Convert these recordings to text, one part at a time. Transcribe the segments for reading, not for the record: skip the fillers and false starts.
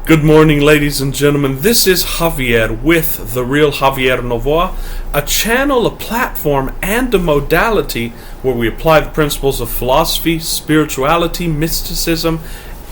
Good morning, ladies and gentlemen. This is Javier with The Real Javier Novoa, a channel, a platform, and a modality where we apply the principles of philosophy, spirituality, mysticism,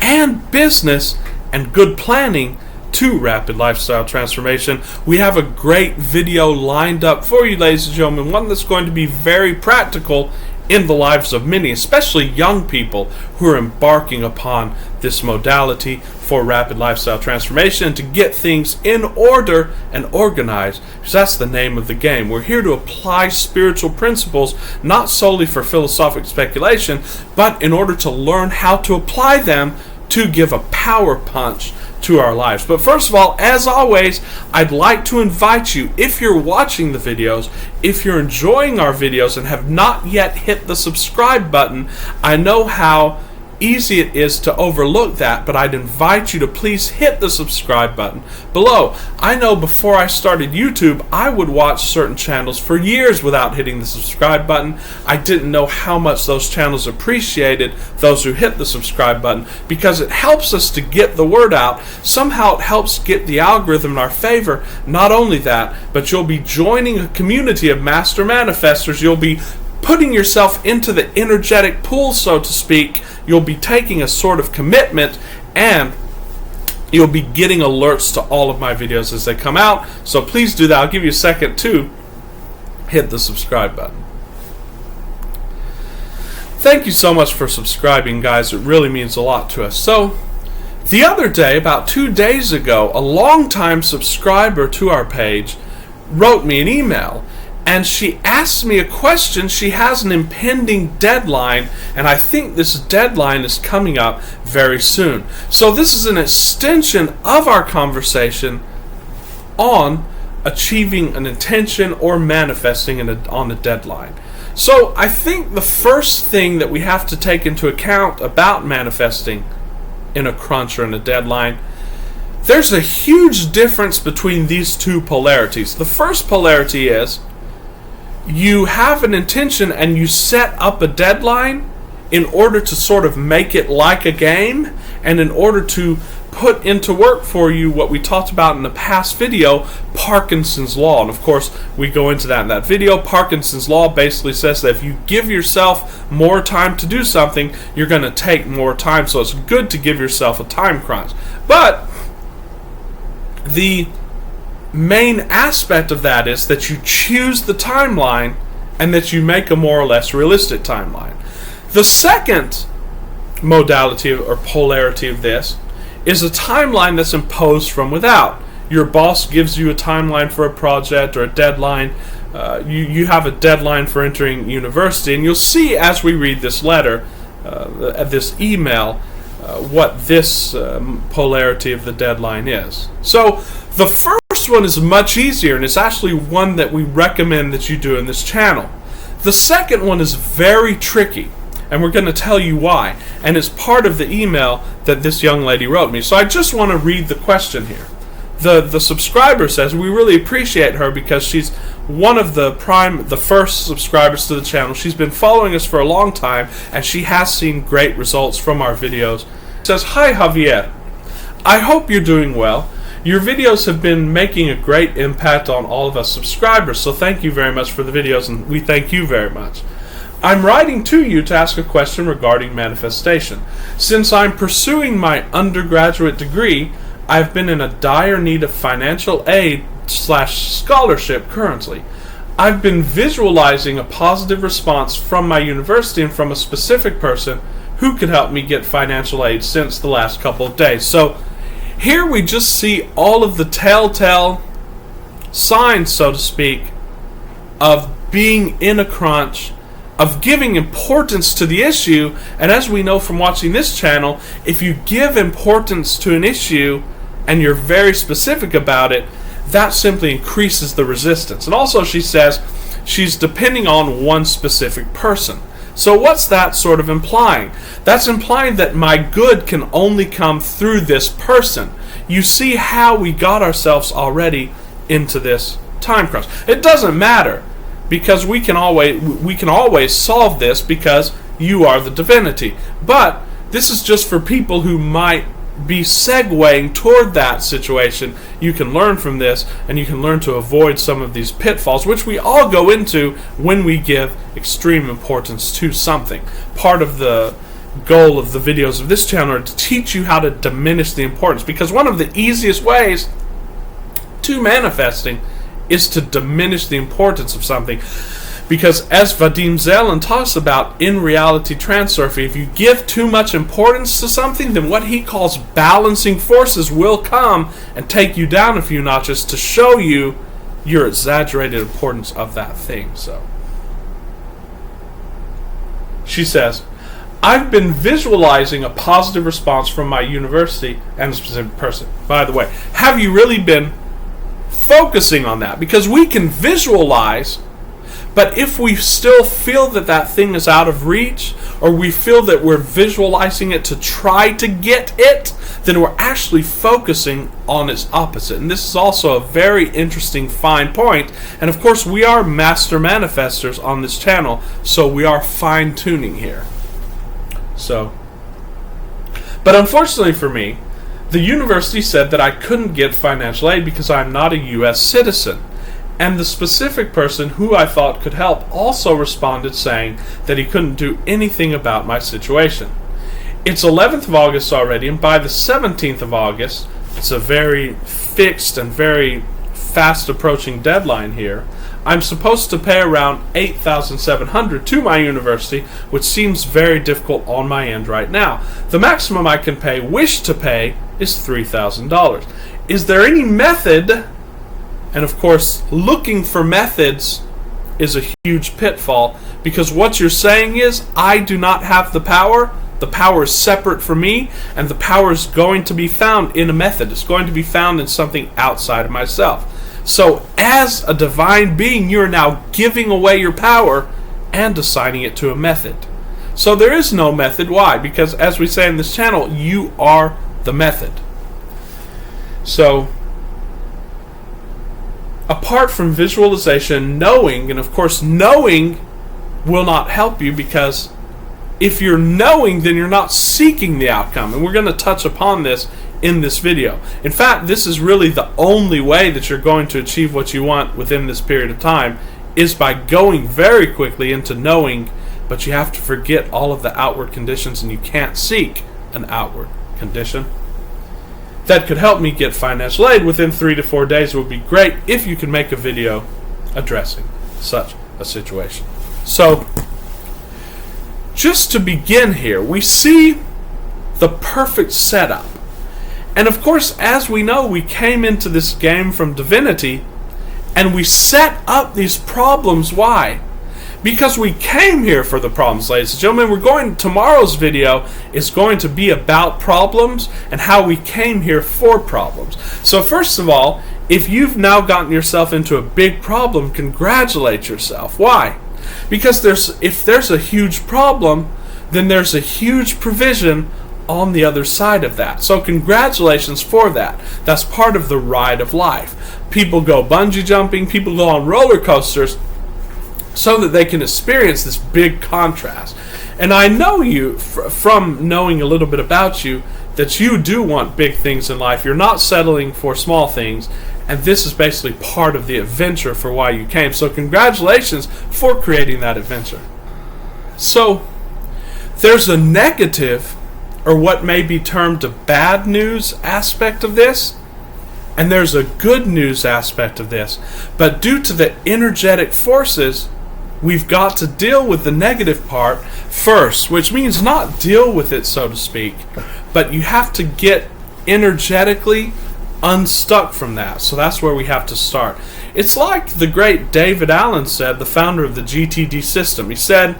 and business and good planning to rapid lifestyle transformation. We have a great video lined up for you, ladies and gentlemen, one that's going to be very practical in the lives of many, especially young people who are embarking upon this modality for rapid lifestyle transformation to get things in order and organized, because that's the name of the game. We're here to apply spiritual principles not solely for philosophic speculation, but in order to learn how to apply them to give a power punch to our lives. But first of all, as always, I'd like to invite you, if you're watching the videos, if you're enjoying our videos and have not yet hit the subscribe button, I know how easy it is to overlook that, but I'd invite you to please hit the subscribe button below. I know before I started YouTube, I would watch certain channels for years without hitting the subscribe button. I didn't know how much those channels appreciated those who hit the subscribe button, because it helps us to get the word out. Somehow it helps get the algorithm in our favor. Not only that, but you'll be joining a community of master manifestors. You'll be putting yourself into the energetic pool, so to speak. You'll be taking a sort of commitment, and you'll be getting alerts to all of my videos as they come out. So please do that. I'll give you a second to hit the subscribe button. Thank you so much for subscribing, guys. It really means a lot to us. So the other day, about 2 days ago, a longtime subscriber to our page wrote me an email, and she asked me a question. She has an impending deadline, and I think this deadline is coming up very soon. So this is an extension of our conversation on achieving an intention or manifesting on a deadline. So I think the first thing that we have to take into account about manifesting in a crunch or in a deadline, there's a huge difference between these two polarities. The first polarity is you have an intention and you set up a deadline in order to sort of make it like a game, and in order to put into work for you what we talked about in the past video, Parkinson's Law. And of course, we go into that in that video. Parkinson's Law basically says that if you give yourself more time to do something, you're going to take more time. So it's good to give yourself a time crunch. But the main aspect of that is that you choose the timeline and that you make a more or less realistic timeline. The second modality or polarity of this is a timeline that's imposed from without. Your boss gives you a timeline for a project or a deadline. You have a deadline for entering university, and you'll see as we read this letter, this email, what this polarity of the deadline is. So the first one is much easier, and it's actually one that we recommend that you do in this channel. The second one is very tricky, and we're going to tell you why, and it's part of the email that this young lady wrote me. So I just want to read the question here. The subscriber says we really appreciate her because she's one of the first subscribers to the channel. She's been following us for a long time, and she has seen great results from our videos. It says, "Hi Javier, I hope you're doing well. Your videos have been making a great impact on all of us subscribers, so thank you very much for the videos, and we thank you very much. I'm writing to you to ask a question regarding manifestation. Since I'm pursuing my undergraduate degree, I've been in a dire need of financial aid / scholarship currently. I've been visualizing a positive response from my university and from a specific person who could help me get financial aid since the last couple of days." So here we just see all of the telltale signs, so to speak, of being in a crunch, of giving importance to the issue. And as we know from watching this channel, if you give importance to an issue and you're very specific about it, that simply increases the resistance. And also she says she's depending on one specific person. So what's that sort of implying? That's implying that my good can only come through this person. You see how we got ourselves already into this time crunch. It doesn't matter, because we can always solve this because you are the divinity. But this is just for people who might be segueing toward that situation, you can learn from this, and you can learn to avoid some of these pitfalls, which we all go into when we give extreme importance to something. Part of the goal of the videos of this channel are to teach you how to diminish the importance, because one of the easiest ways to manifesting is to diminish the importance of something. Because as Vadim Zeland talks about in reality transurfing, if you give too much importance to something, then what he calls balancing forces will come and take you down a few notches to show you your exaggerated importance of that thing. So she says, I've been visualizing a positive response from my university and a specific person. By the way, have you really been focusing on that? Because we can visualize, but if we still feel that that thing is out of reach, or we feel that we're visualizing it to try to get it, then we're actually focusing on its opposite. And this is also a very interesting fine point. And of course, we are master manifestors on this channel, so we are fine-tuning here. But unfortunately for me, the university said that I couldn't get financial aid because I'm not a U.S. citizen. And the specific person who I thought could help also responded saying that he couldn't do anything about my situation. It's 11th of August already, and by the 17th of August, it's a very fixed and very fast approaching deadline here, I'm supposed to pay around $8,700 to my university, which seems very difficult on my end right now. The maximum I can wish to pay, is $3,000. Is there any method? And of course, looking for methods is a huge pitfall, because what you're saying is, I do not have the power. The power is separate from me, and the power is going to be found in a method. It's going to be found in something outside of myself. So as a divine being, you're now giving away your power and assigning it to a method. So there is no method. Why? Because as we say in this channel, you are the method. So apart from visualization, knowing, and of course knowing will not help you, because if you're knowing, then you're not seeking the outcome. And we're going to touch upon this in this video. In fact, this is really the only way that you're going to achieve what you want within this period of time, is by going very quickly into knowing, but you have to forget all of the outward conditions, and you can't seek an outward condition. That could help me get financial aid within 3 to 4 days. It would be great if you could make a video addressing such a situation. So, just to begin here, we see the perfect setup. And of course, as we know, we came into this game from divinity, and we set up these problems. Why? Because we came here for the problems, ladies and gentlemen. Tomorrow's video is going to be about problems and how we came here for problems. So first of all, if you've now gotten yourself into a big problem, congratulate yourself. Why? Because if there's a huge problem, then there's a huge provision on the other side of that. So congratulations for that. That's part of the ride of life. People go bungee jumping, people go on roller coasters, so that they can experience this big contrast. And I know you, from knowing a little bit about you, that you do want big things in life. You're not settling for small things, and this is basically part of the adventure for why you came. So congratulations for creating that adventure. So there's a negative, or what may be termed a bad news aspect of this, and there's a good news aspect of this. But due to the energetic forces, we've got to deal with the negative part first, which means not deal with it, so to speak, but you have to get energetically unstuck from that. So that's where we have to start. It's like the great David Allen said, the founder of the GTD system. He said,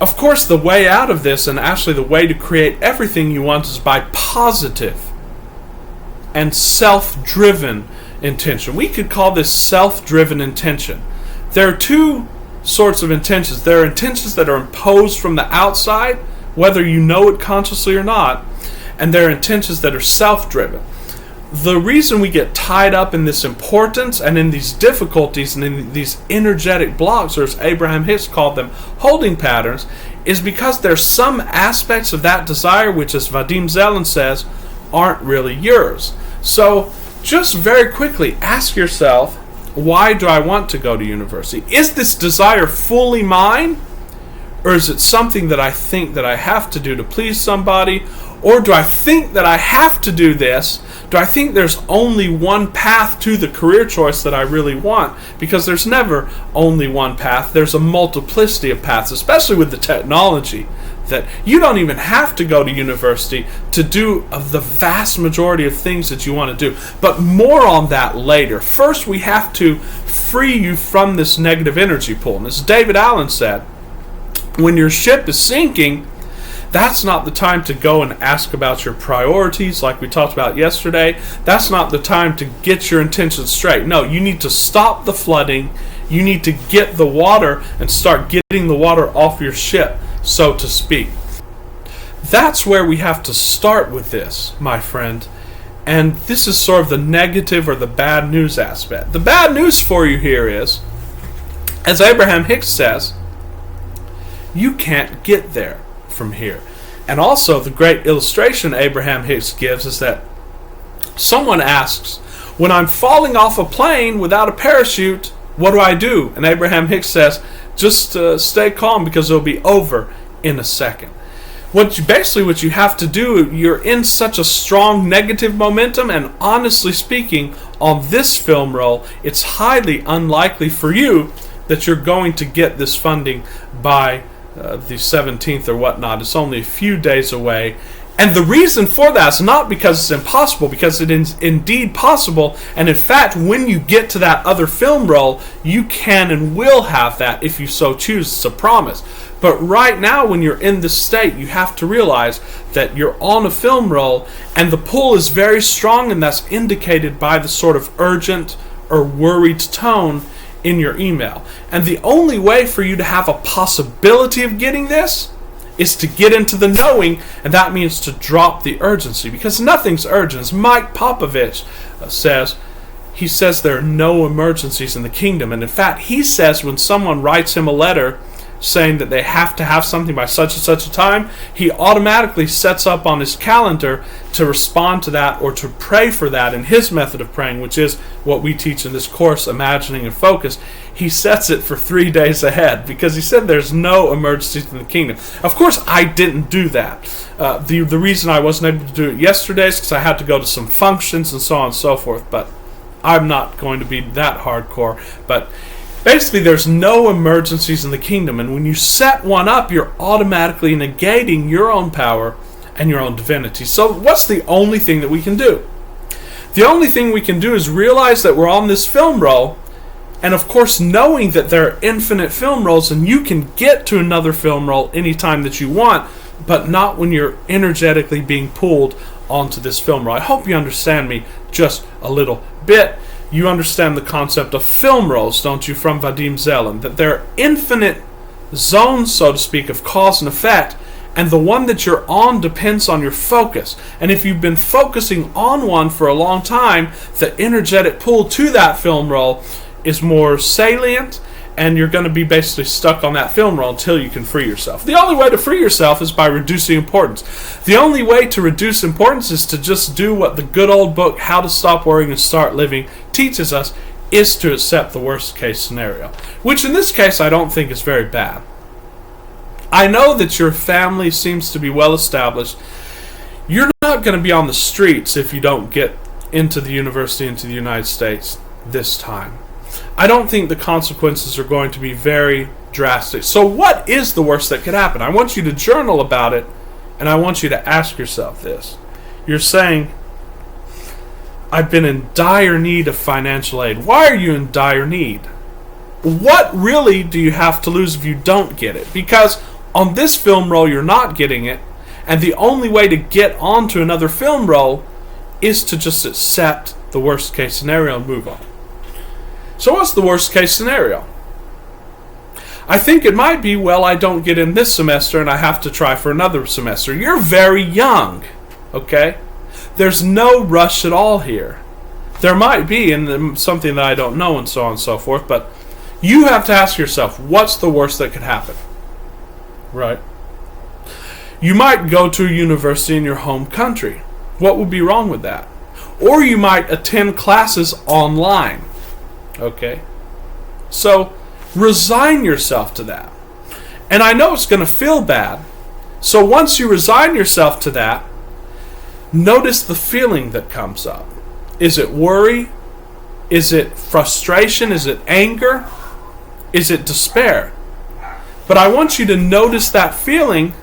of course, the way out of this, and actually the way to create everything you want, is by positive and self-driven intention. We could call this self-driven intention. There are two sorts of intentions. There are intentions that are imposed from the outside, whether you know it consciously or not, and there are intentions that are self-driven. The reason we get tied up in this importance and in these difficulties and in these energetic blocks, or as Abraham Hicks called them, holding patterns, is because there's some aspects of that desire which, as Vadim Zeland says, aren't really yours. So just very quickly ask yourself, why do I want to go to university? Is this desire fully mine? Or is it something that I think that I have to do to please somebody? Or do I think that I have to do this? Do I think there's only one path to the career choice that I really want? Because there's never only one path. There's a multiplicity of paths, especially with the technology, that you don't even have to go to university to do of the vast majority of things that you want to do. But more on that later. First, we have to free you from this negative energy pool. And as David Allen said, when your ship is sinking, that's not the time to go and ask about your priorities like we talked about yesterday. That's not the time to get your intentions straight. No, you need to stop the flooding. You need to get the water and start getting the water off your ship, so to speak. That's where we have to start with this, my friend. And this is sort of the negative or the bad news aspect. The bad news for you here is, as Abraham Hicks says, you can't get there from here. And also the great illustration Abraham Hicks gives is that someone asks, when I'm falling off a plane without a parachute, what do I do? And Abraham Hicks says, just stay calm because it'll be over in a second. What you have to do, you're in such a strong negative momentum, and honestly speaking, on this film roll, it's highly unlikely for you that you're going to get this funding by the 17th or whatnot. It's only a few days away. And the reason for that is not because it's impossible, because it is indeed possible. And in fact, when you get to that other film roll, you can and will have that if you so choose. It's a promise. But right now, when you're in this state, you have to realize that you're on a film roll, and the pull is very strong, and that's indicated by the sort of urgent or worried tone in your email. And the only way for you to have a possibility of getting this is to get into the knowing, and that means to drop the urgency, because nothing's urgent. As Mike Popovich says, he says there are no emergencies in the kingdom. And in fact, he says when someone writes him a letter saying that they have to have something by such and such a time, he automatically sets up on his calendar to respond to that or to pray for that in his method of praying, which is what we teach in this course, Imagining and Focus. He sets it for 3 days ahead because he said there's no emergencies in the kingdom. Of course, I didn't do that. The reason I wasn't able to do it yesterday is because I had to go to some functions and so on and so forth, but I'm not going to be that hardcore. But basically, there's no emergencies in the kingdom, and when you set one up, you're automatically negating your own power and your own divinity. So what's the only thing that we can do? The only thing we can do is realize that we're on this film roll, and of course knowing that there are infinite film rolls, and you can get to another film roll anytime that you want, but not when you're energetically being pulled onto this film roll. I hope you understand me just a little bit. You understand the concept of film rolls, don't you, from Vadim Zeland? That there are infinite zones, so to speak, of cause and effect, and the one that you're on depends on your focus. And if you've been focusing on one for a long time, the energetic pull to that film roll is more salient, and you're going to be basically stuck on that film roll until you can free yourself. The only way to free yourself is by reducing importance. The only way to reduce importance is to just do what the good old book, How to Stop Worrying and Start Living, teaches us, is to accept the worst case scenario. Which in this case I don't think is very bad. I know that your family seems to be well established. You're not going to be on the streets if you don't get into the university, into the United States this time. I don't think the consequences are going to be very drastic. So what is the worst that could happen? I want you to journal about it, and I want you to ask yourself this. You're saying, I've been in dire need of financial aid. Why are you in dire need? What really do you have to lose if you don't get it? Because on this film roll, you're not getting it, and the only way to get onto another film roll is to just accept the worst case scenario and move on. So what's the worst case scenario? I think it might be, well, I don't get in this semester and I have to try for another semester. You're very young, okay? There's no rush at all here. There might be in something that I don't know and so on and so forth, but you have to ask yourself, what's the worst that could happen? Right? You might go to a university in your home country. What would be wrong with that? Or you might attend classes online. Okay? So, resign yourself to that. And I know it's going to feel bad. So once you resign yourself to that, notice the feeling that comes up. Is it worry? Is it frustration? Is it anger? Is it despair? But I want you to notice that feeling,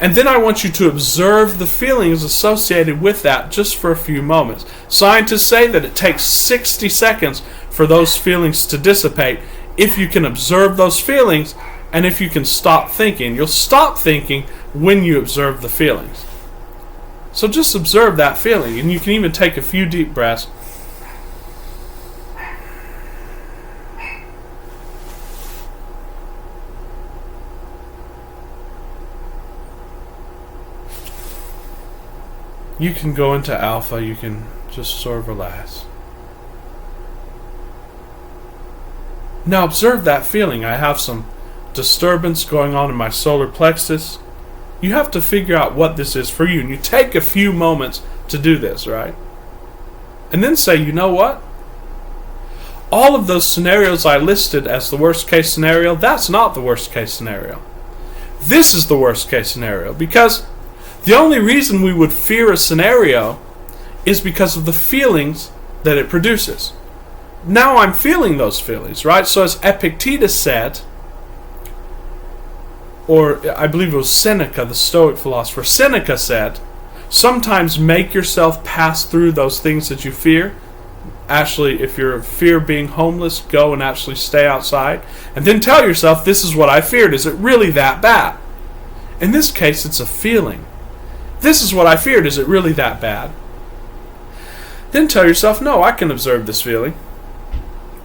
and then I want you to observe the feelings associated with that just for a few moments. Scientists say that it takes 60 seconds for those feelings to dissipate if you can observe those feelings and if you can stop thinking. You'll stop thinking when you observe the feelings. So just observe that feeling, and you can even take a few deep breaths. You can go into alpha, you can just sort of relax. Now observe that feeling. I have some disturbance going on in my solar plexus. You have to figure out what this is for you. And you take a few moments to do this, right? And then say, you know what? All of those scenarios I listed as the worst case scenario, that's not the worst case scenario. This is the worst case scenario, because the only reason we would fear a scenario is because of the feelings that it produces. Now I'm feeling those feelings, right? So as Epictetus said, or I believe it was Seneca, the Stoic philosopher, Seneca said, sometimes make yourself pass through those things that you fear. Actually, if you fear being homeless, go and actually stay outside. And then tell yourself, this is what I feared. Is it really that bad? In this case, it's a feeling. This is what I feared. Is it really that bad? Then tell yourself, no, I can observe this feeling.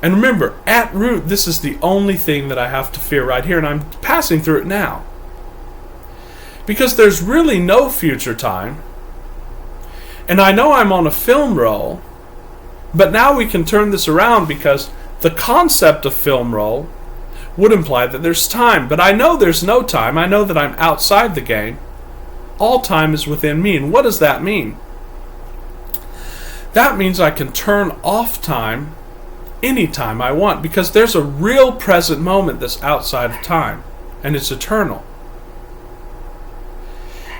And remember, at root, this is the only thing that I have to fear right here, and I'm passing through it now. Because there's really no future time. And I know I'm on a film roll, but now we can turn this around, because the concept of film roll would imply that there's time. But I know there's no time. I know that I'm outside the game. All time is within me. And what does that mean? That means I can turn off time anytime I want, because there's a real present moment that's outside of time, and it's eternal.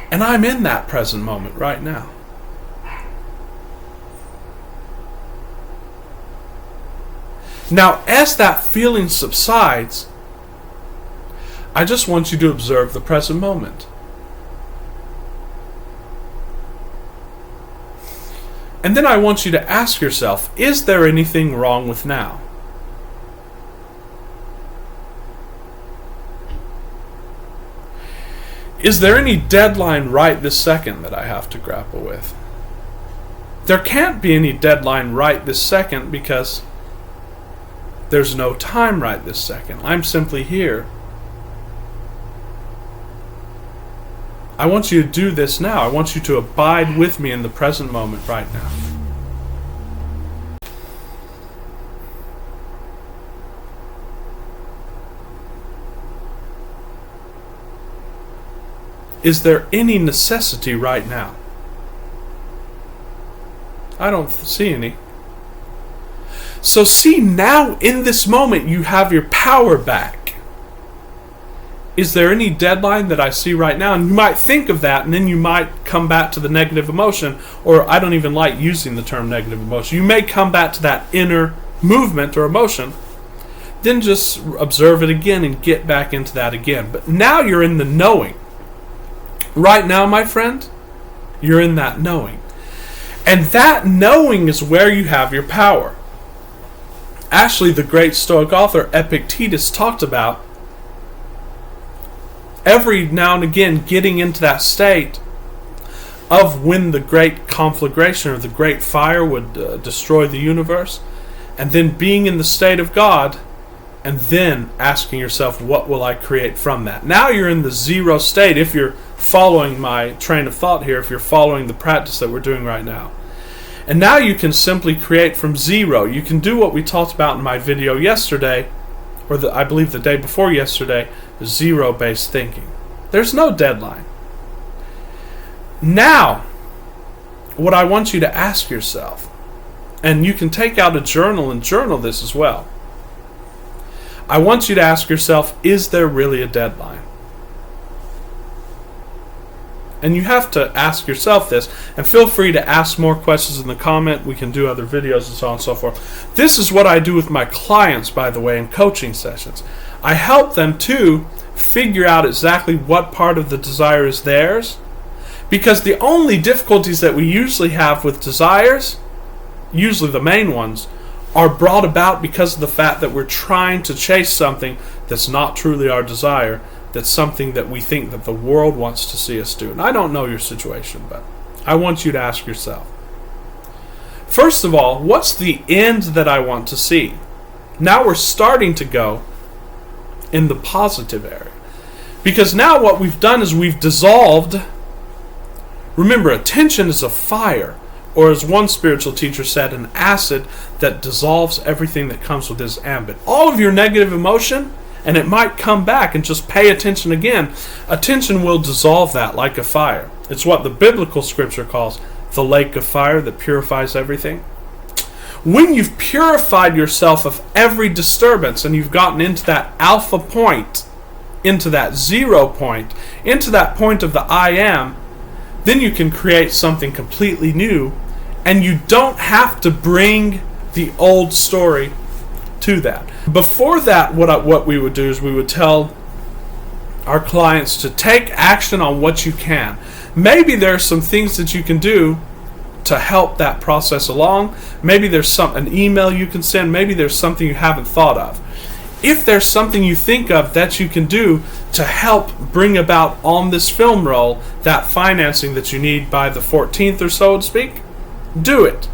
And I'm in that present moment right now. Now, as that feeling subsides, I just want you to observe the present moment. And then I want you to ask yourself, is there anything wrong with now? Is there any deadline right this second that I have to grapple with? There can't be any deadline right this second, because there's no time right this second. I'm simply here. I want you to do this now. I want you to abide with me in the present moment right now. Is there any necessity right now? I don't see any. So see, now in this moment you have your power back. Is there any deadline that I see right now? And you might think of that, and then you might come back to the negative emotion, or I don't even like using the term negative emotion. You may come back to that inner movement or emotion. Then just observe it again and get back into that again. But now you're in the knowing. Right now, my friend, you're in that knowing. And that knowing is where you have your power. Actually, the great Stoic author Epictetus talked about every now and again getting into that state of when the great conflagration or the great fire would destroy the universe, and then being in the state of God, and then asking yourself, what will I create from that? Now you're in the zero state, if you're following my train of thought here, if you're following the practice that we're doing right now. And now you can simply create from zero. You can do what we talked about in my video yesterday, or I believe the day before yesterday, zero-based thinking. There's no deadline. Now, what I want you to ask yourself, and you can take out a journal and journal this as well. I want you to ask yourself, is there really a deadline? And you have to ask yourself this, and feel free to ask more questions in the comment. We can do other videos and so on and so forth. This is what I do with my clients, by the way, in coaching sessions. I help them to figure out exactly what part of the desire is theirs, because the only difficulties that we usually have with desires, usually the main ones, are brought about because of the fact that we're trying to chase something that's not truly our desire, that's something that we think that the world wants to see us do. And I don't know your situation, but I want you to ask yourself. First of all, what's the end that I want to see? Now we're starting to go in the positive area. Because now what we've done is we've dissolved. Remember, attention is a fire, or as one spiritual teacher said, an acid that dissolves everything that comes with this ambit. All of your negative emotion, and it might come back, and just pay attention again. Attention will dissolve that like a fire. It's what the biblical scripture calls the lake of fire that purifies everything. When you've purified yourself of every disturbance, and you've gotten into that alpha point, into that 0 point, into that point of the I am, then you can create something completely new, and you don't have to bring the old story to that. Before that, what we would do is we would tell our clients to take action on what you can. Maybe there are some things that you can do to help that process along. Maybe there's an email you can send. Maybe there's something you haven't thought of. If there's something you think of that you can do to help bring about on this film roll that financing that you need by the 14th or so to speak, do it.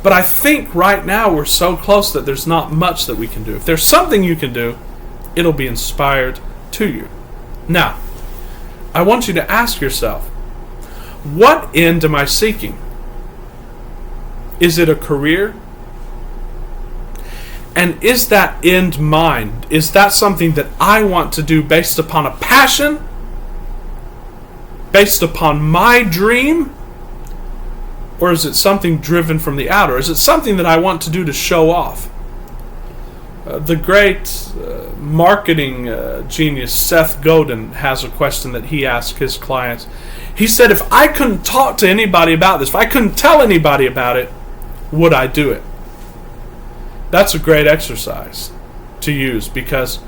But I think right now we're so close that there's not much that we can do. If there's something you can do, it'll be inspired to you. Now, I want you to ask yourself, what end am I seeking? Is it a career? And is that end mine? Is that something that I want to do based upon a passion? Based upon my dream? Or is it something driven from the outer? Is it something that I want to do to show off? The great marketing genius Seth Godin has a question that he asks his clients. He said, if I couldn't talk to anybody about this, if I couldn't tell anybody about it, would I do it? That's a great exercise to use, because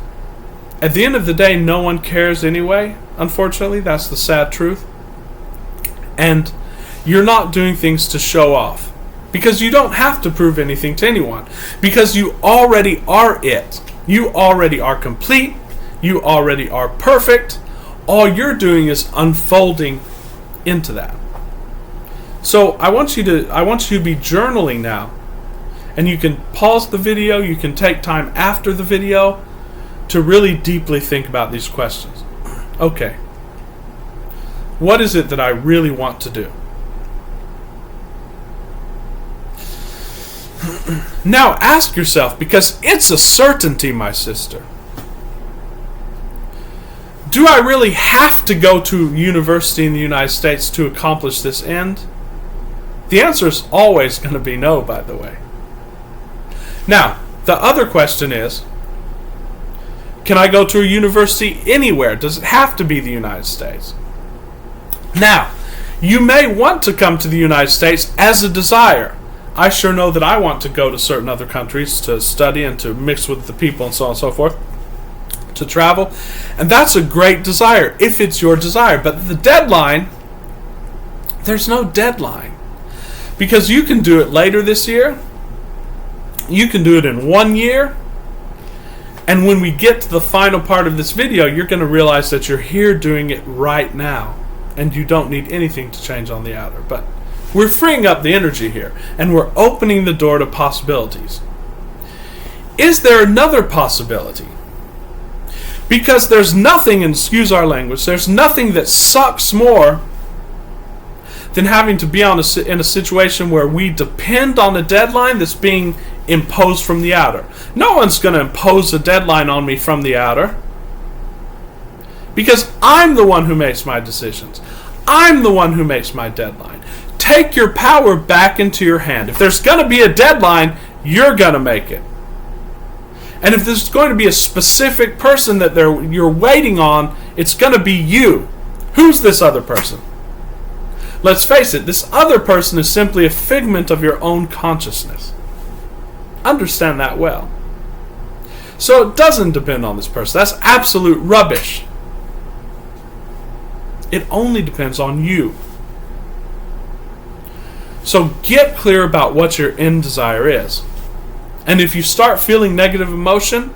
at the end of the day, no one cares anyway. Unfortunately, that's the sad truth. And you're not doing things to show off, because you don't have to prove anything to anyone, because you already are it. You already are complete. You already are perfect. All you're doing is unfolding into that. So I want you to be journaling now. And you can pause the video, you can take time after the video to really deeply think about these questions. Okay. What is it that I really want to do? Now ask yourself, because it's a certainty, my sister. Do I really have to go to university in the United States to accomplish this end? The answer is always going to be no, by the way. Now, the other question is, can I go to a university anywhere? Does it have to be the United States? Now, you may want to come to the United States as a desire. I sure know that I want to go to certain other countries to study and to mix with the people and so on and so forth, to travel. And that's a great desire, if it's your desire. But the deadline, there's no deadline. Because you can do it later this year. You can do it in 1 year. And when we get to the final part of this video, you're going to realize that you're here doing it right now. And you don't need anything to change on the outer. But we're freeing up the energy here. And we're opening the door to possibilities. Is there another possibility? Because there's nothing, and excuse our language, there's nothing that sucks more than having to be in a situation where we depend on a deadline that's being imposed from the outer. No one's going to impose a deadline on me from the outer, because I'm the one who makes my decisions. I'm the one who makes my deadline. Take your power back into your hand. If there's going to be a deadline, you're going to make it. And if there's going to be a specific person that you're waiting on, it's going to be you. Who's this other person? Let's face it, this other person is simply a figment of your own consciousness. Understand that well. So it doesn't depend on this person. That's absolute rubbish. It only depends on you. So get clear about what your end desire is. And if you start feeling negative emotion,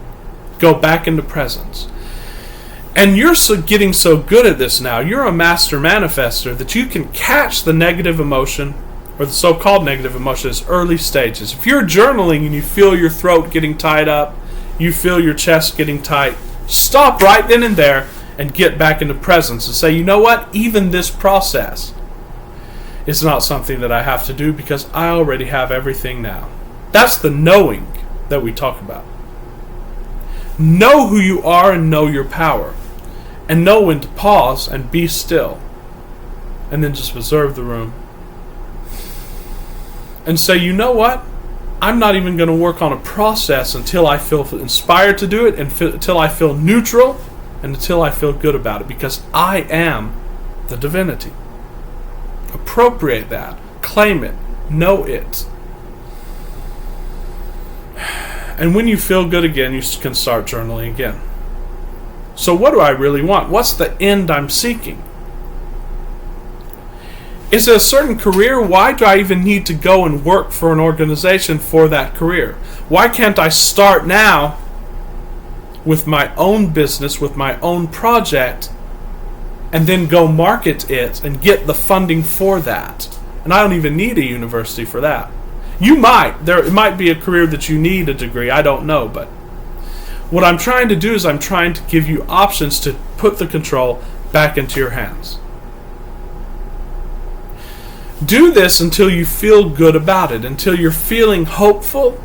go back into presence. And you're getting so good at this now, you're a master manifester, that you can catch the negative emotion, or the so-called negative emotion, as early stages. If you're journaling and you feel your throat getting tied up, you feel your chest getting tight, stop right then and there and get back into presence and say, you know what, even this process is not something that I have to do because I already have everything now. That's the knowing that we talk about. Know who you are and know your power. And know when to pause and be still. And then just observe the room. And say, you know what? I'm not even going to work on a process until I feel inspired to do it, and until I feel neutral, and until I feel good about it. Because I am the divinity. Appropriate that. Claim it. Know it. And when you feel good again, you can start journaling again. So what do I really want? What's the end I'm seeking? Is it a certain career? Why do I even need to go and work for an organization for that career? Why can't I start now with my own business, with my own project, and then go market it and get the funding for that? And I don't even need a university for that. You might. It might be a career that you need a degree. I don't know. But what I'm trying to do is I'm trying to give you options to put the control back into your hands. Do this until you feel good about it, until you're feeling hopeful,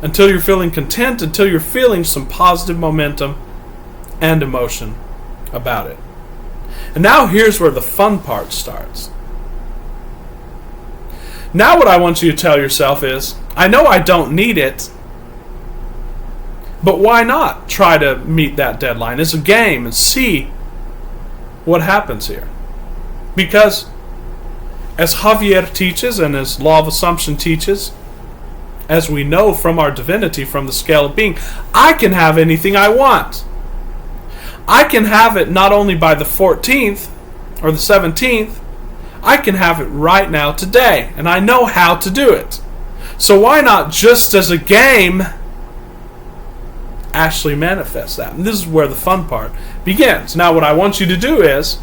until you're feeling content, until you're feeling some positive momentum and emotion about it. And now here's where the fun part starts. Now what I want you to tell yourself is, I know I don't need it, but why not try to meet that deadline as a game and see what happens here? Because as Javier teaches and as Law of Assumption teaches, as we know from our divinity, from the scale of being, I can have anything I want. I can have it not only by the 14th or the 17th, I can have it right now today, and I know how to do it. So why not, just as a game, actually manifest that? And this is where the fun part begins. Now what I want you to do is,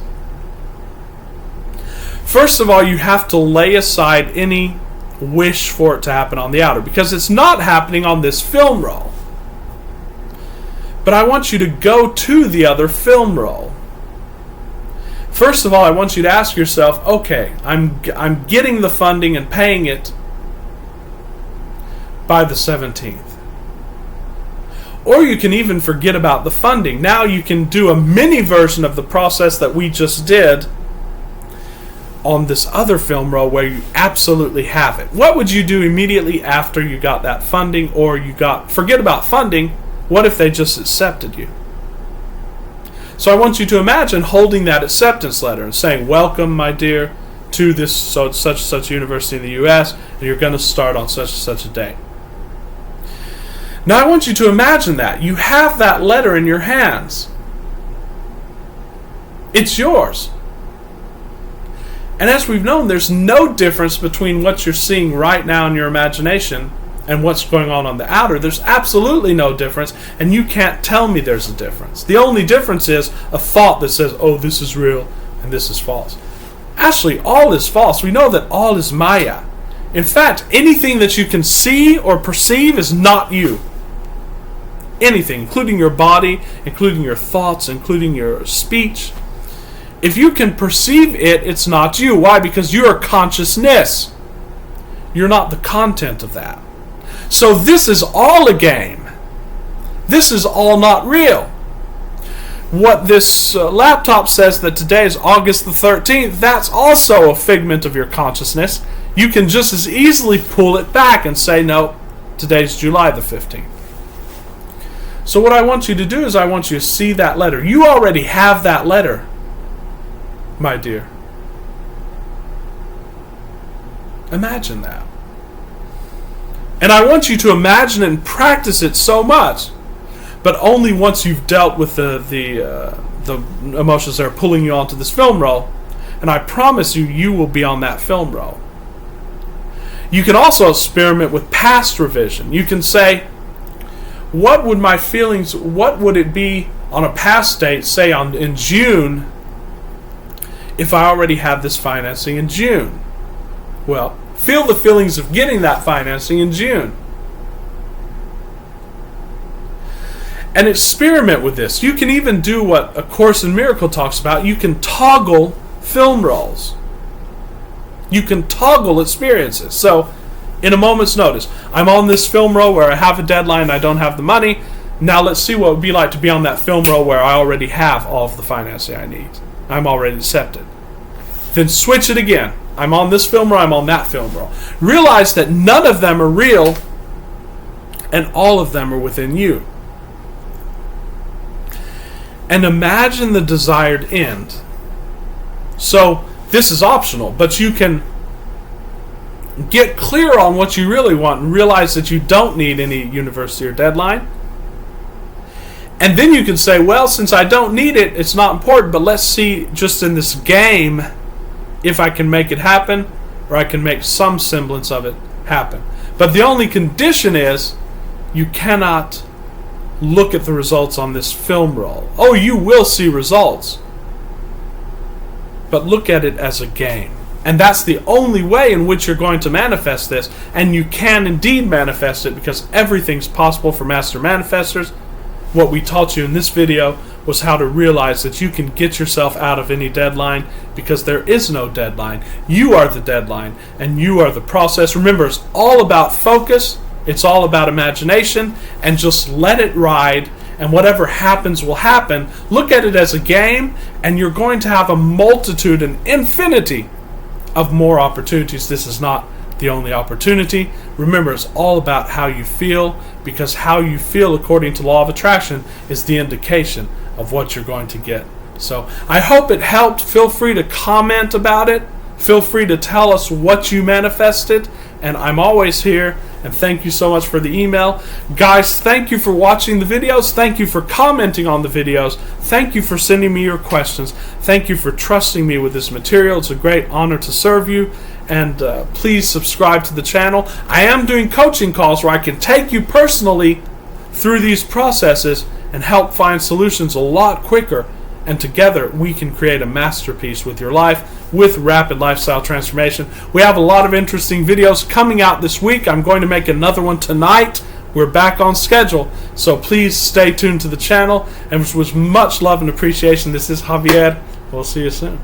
first of all, you have to lay aside any wish for it to happen on the outer, because it's not happening on this film roll. But I want you to go to the other film roll. First of all, I want you to ask yourself, okay, I'm getting the funding and paying it by the 17th. Or you can even forget about the funding. Now you can do a mini version of the process that we just did on this other film roll where you absolutely have it. What would you do immediately after you got that funding, or forget about funding, what if they just accepted you? So I want you to imagine holding that acceptance letter and saying, welcome, my dear, to this such and such university in the U.S., and you're going to start on such and such a day. Now I want you to imagine that. You have that letter in your hands. It's yours. And as we've known, there's no difference between what you're seeing right now in your imagination and what's going on the outer. There's absolutely no difference, and you can't tell me there's a difference. The only difference is a thought that says, oh, this is real and this is false. Actually, all is false. We know that all is Maya. In fact, anything that you can see or perceive is not you. Anything, including your body, including your thoughts, including your speech. If you can perceive it, it's not you. Why? Because you're consciousness. You're not the content of that. So this is all a game. This is all not real. what this laptop says that today is August the 13th, that's also a figment of your consciousness. You can just as easily pull it back and say, no, today's July the 15th. So what I want you to do is I want you to see that letter. You already have that letter, my dear. Imagine that. And I want you to imagine it and practice it so much, but only once you've dealt with the emotions that are pulling you onto this film roll. And I promise you, you will be on that film roll. You can also experiment with past revision. You can say, what would my feelings, what would it be on a past date, say in June, if I already had this financing in June? Well, feel the feelings of getting that financing in June. And experiment with this. You can even do what A Course in Miracle talks about. You can toggle film rolls. You can toggle experiences. So, in a moment's notice, I'm on this film roll where I have a deadline and I don't have the money. Now let's see what it would be like to be on that film roll where I already have all of the financing I need. I'm already accepted. Then switch it again. I'm on this film roll, I'm on that film roll. Realize that none of them are real and all of them are within you. And imagine the desired end. So, this is optional, but you can get clear on what you really want and realize that you don't need any university or deadline. And then you can say, well, since I don't need it, it's not important, but let's see just in this game if I can make it happen, or I can make some semblance of it happen. But the only condition is you cannot look at the results on this film roll. Oh, you will see results, but look at it as a game. And that's the only way in which you're going to manifest this. And you can indeed manifest it, because everything's possible for master manifestors. What we taught you in this video was how to realize that you can get yourself out of any deadline, because there is no deadline. You are the deadline, and you are the process. Remember, it's all about focus. It's all about imagination, and just let it ride, and whatever happens will happen. Look at it as a game, and you're going to have a multitude, an infinity of more opportunities. This is not the only opportunity. Remember, it's all about how you feel, because how you feel according to law of attraction is the indication of what you're going to get. So I hope it helped. Feel free to comment about it. Feel free to tell us what you manifested, and I'm always here. And thank you so much for the email. Guys, thank you for watching the videos. Thank you for commenting on the videos. Thank you for sending me your questions. Thank you for trusting me with this material. It's a great honor to serve you. And please subscribe to the channel. I am doing coaching calls where I can take you personally through these processes and help find solutions a lot quicker. And together we can create a masterpiece with your life, with rapid lifestyle transformation. We have a lot of interesting videos coming out this week. I'm going to make another one tonight. We're back on schedule, so please stay tuned to the channel. And with much love and appreciation, this is Javier. We'll see you soon.